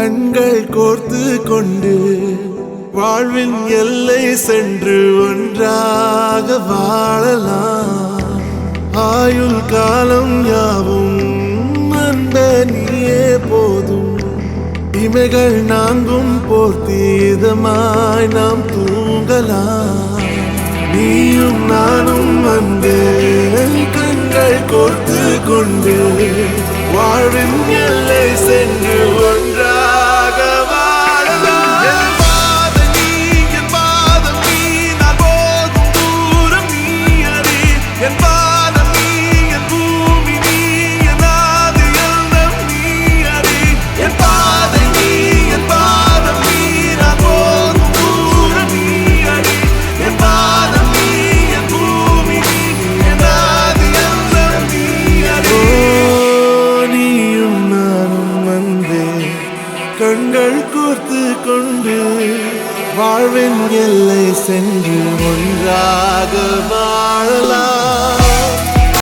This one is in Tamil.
கண்கள் கோர்த்து கொண்டு வாழ்வின் எல்லை சென்று ஒன்றாக வாழலாம். ஆயுள் காலம் யாவும் அன்ப நீயே போதும். இமைகள் நான்கும் போர்த்தீதமாய் நாம் தூங்கலாம். நீயும் நானும் வந்து கண்கள் கோர்த்து கொண்டு வாழ்வின் எல்லை சென்று ஒன்றாக வாழலாம். என் பாதம் நீ, என் பாதம் நீ, நான் போகும் தூரம் நீ அறி. என் பாதம் நீ, என் பூமி நீ, என் ஆதி எல்லாம் நீ அறி. என் பாதம் நீ, என் பாதம் நீ, நான் போகும் தூரம் நீ அறி. என் பாதம் நீ, என் பூமி நீ, என் ஆதி எல்லாம் நீ அறி. நீயும் நானும் வந்தே கண்கள் கோர்த்து கொண்டு வாழ்வின் எல்லை சென்று ஒன்றாக வாழலாம்.